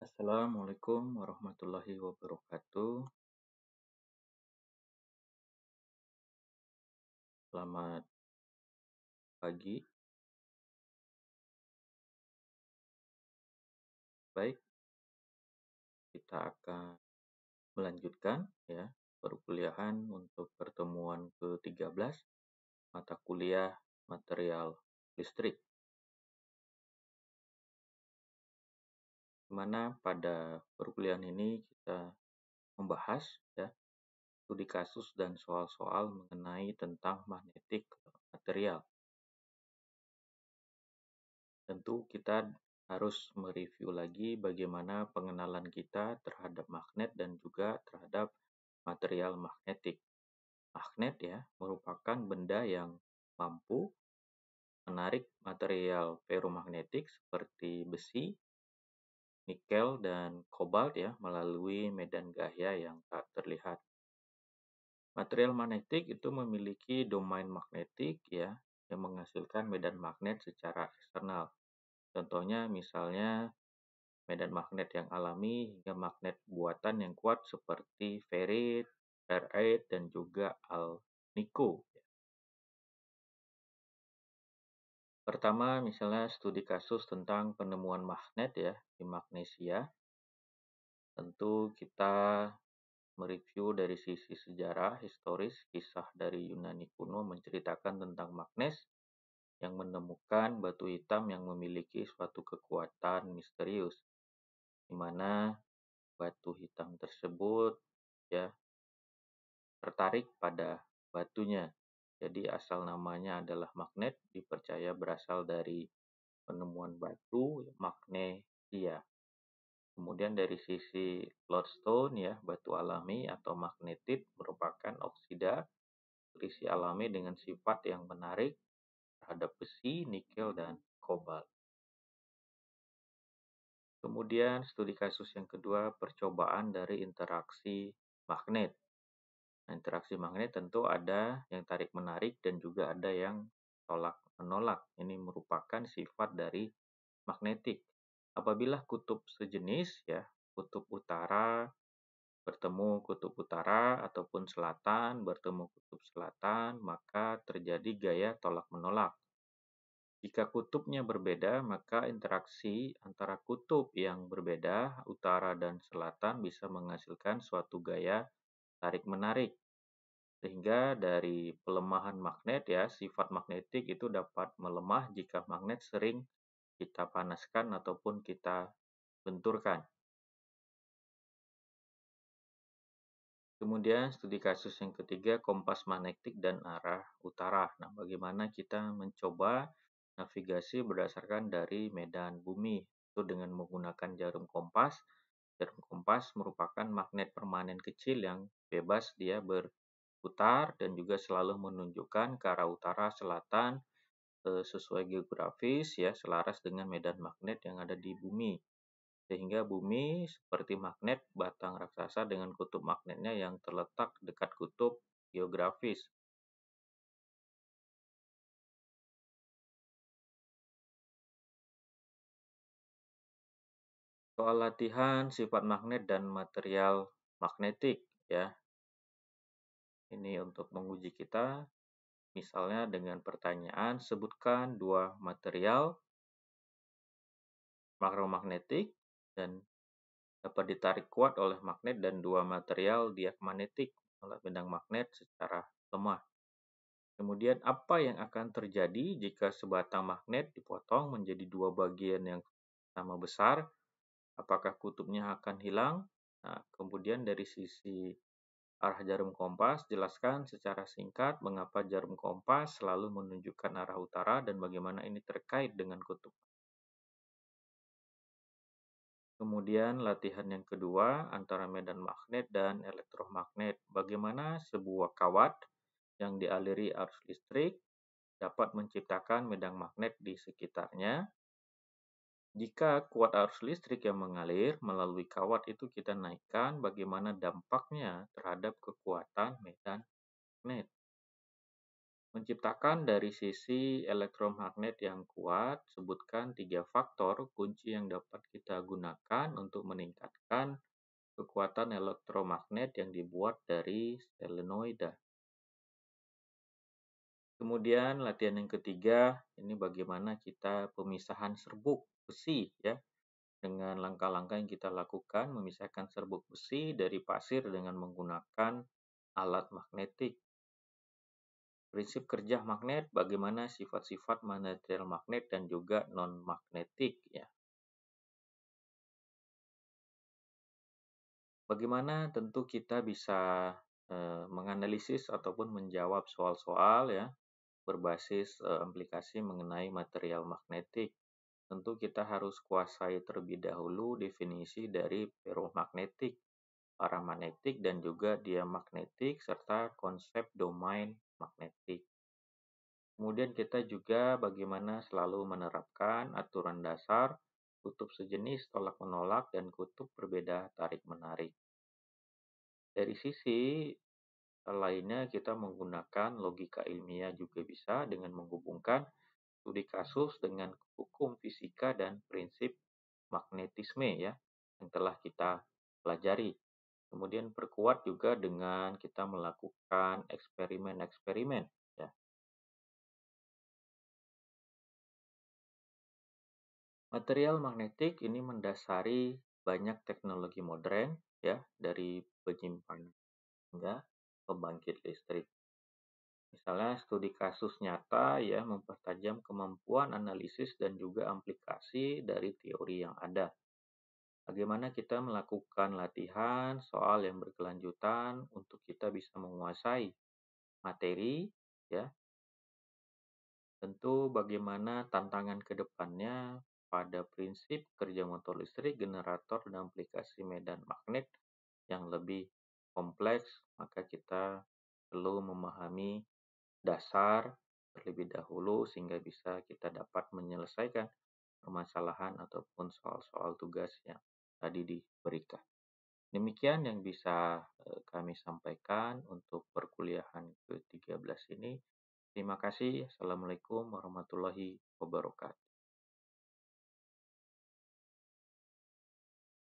Assalamualaikum warahmatullahi wabarakatuh. Selamat pagi. Baik, kita akan melanjutkan ya perkuliahan untuk pertemuan ke-13 mata kuliah material listrik. Di mana pada perkuliahan ini kita membahas ya studi kasus dan soal-soal mengenai tentang magnetik material. Tentu kita harus mereview lagi bagaimana pengenalan kita terhadap magnet dan juga terhadap material magnetik. Magnet ya merupakan benda yang mampu menarik material ferromagnetik seperti besi, nikel, dan kobalt ya melalui medan gaya yang tak terlihat. Material magnetik itu memiliki domain magnetik ya yang menghasilkan medan magnet secara eksternal. Contohnya misalnya medan magnet yang alami hingga magnet buatan yang kuat seperti ferrit, ferrite, dan juga alnico. Pertama, misalnya studi kasus tentang penemuan magnet ya di magnesia. Tentu kita mereview dari sisi sejarah, historis, kisah dari Yunani kuno menceritakan tentang magnes yang menemukan batu hitam yang memiliki suatu kekuatan misterius, di mana batu hitam tersebut ya tertarik pada batunya. Jadi asal namanya adalah magnet, dipercaya berasal dari penemuan batu magnesia. Kemudian dari sisi lodestone ya, batu alami atau magnetit merupakan oksida berisi alami dengan sifat yang menarik terhadap besi, nikel, dan kobalt. Kemudian studi kasus yang kedua, percobaan dari interaksi magnet. Interaksi magnet tentu ada yang tarik-menarik dan juga ada yang tolak-menolak. Ini merupakan sifat dari magnetik. Apabila kutub sejenis ya, kutub utara bertemu kutub utara ataupun selatan bertemu kutub selatan, maka terjadi gaya tolak-menolak. Jika kutubnya berbeda, maka interaksi antara kutub yang berbeda, utara dan selatan, bisa menghasilkan suatu gaya tarik-menarik. Sehingga dari pelemahan magnet ya, sifat magnetik itu dapat melemah jika magnet sering kita panaskan ataupun kita benturkan. Kemudian studi kasus yang ketiga, kompas magnetik dan arah utara. Nah, bagaimana kita mencoba navigasi berdasarkan dari medan bumi. Itu dengan menggunakan jarum kompas. Jarum kompas merupakan magnet permanen kecil yang bebas dia berputar dan juga selalu menunjukkan ke arah utara, selatan, sesuai geografis ya, selaras dengan medan magnet yang ada di bumi. Sehingga bumi seperti magnet batang raksasa dengan kutub magnetnya yang terletak dekat kutub geografis. Soal latihan sifat magnet dan material magnetik ya. Ini untuk menguji kita, misalnya dengan pertanyaan sebutkan dua material makromagnetik dan dapat ditarik kuat oleh magnet dan dua material diamagnetik oleh bidang magnet secara lemah. Kemudian apa yang akan terjadi jika sebatang magnet dipotong menjadi dua bagian yang sama besar? Apakah kutubnya akan hilang? Nah, kemudian dari sisi arah jarum kompas, jelaskan secara singkat mengapa jarum kompas selalu menunjukkan arah utara dan bagaimana ini terkait dengan kutub. Kemudian latihan yang kedua antara medan magnet dan elektromagnet. Bagaimana sebuah kawat yang dialiri arus listrik dapat menciptakan medan magnet di sekitarnya. Jika kuat arus listrik yang mengalir melalui kawat itu kita naikkan, bagaimana dampaknya terhadap kekuatan medan magnet. Menciptakan dari sisi elektromagnet yang kuat, sebutkan 3 faktor kunci yang dapat kita gunakan untuk meningkatkan kekuatan elektromagnet yang dibuat dari solenoida. Kemudian latihan yang ketiga, ini bagaimana kita pemisahan serbuk besi ya. Dengan langkah-langkah yang kita lakukan memisahkan serbuk besi dari pasir dengan menggunakan alat magnetik. Prinsip kerja magnet, bagaimana sifat-sifat material magnet dan juga non-magnetik ya. Bagaimana tentu kita bisa menganalisis ataupun menjawab soal-soal ya berbasis aplikasi mengenai material magnetik. Tentu kita harus kuasai terlebih dahulu definisi dari ferromagnetik, paramagnetik, dan juga diamagnetik, serta konsep domain magnetik. Kemudian kita juga bagaimana selalu menerapkan aturan dasar, kutub sejenis tolak-menolak, dan kutub berbeda tarik-menarik. Dari sisi lainnya kita menggunakan logika ilmiah juga bisa dengan menghubungkan studi kasus dengan hukum fisika dan prinsip magnetisme ya yang telah kita pelajari. Kemudian perkuat juga dengan kita melakukan eksperimen-eksperimen ya. Material magnetik ini mendasari banyak teknologi modern ya dari penyimpanan hingga pembangkit listrik. Misalnya studi kasus nyata ya mempertajam kemampuan analisis dan juga aplikasi dari teori yang ada. Bagaimana kita melakukan latihan soal yang berkelanjutan untuk kita bisa menguasai materi ya. Tentu bagaimana tantangan ke depannya pada prinsip kerja motor listrik, generator, dan aplikasi medan magnet yang lebih kompleks, maka kita perlu memahami dasar terlebih dahulu sehingga bisa kita dapat menyelesaikan permasalahan ataupun soal-soal tugas yang tadi diberikan. Demikian yang bisa kami sampaikan untuk perkuliahan ke-13 ini. Terima kasih. Assalamualaikum warahmatullahi wabarakatuh.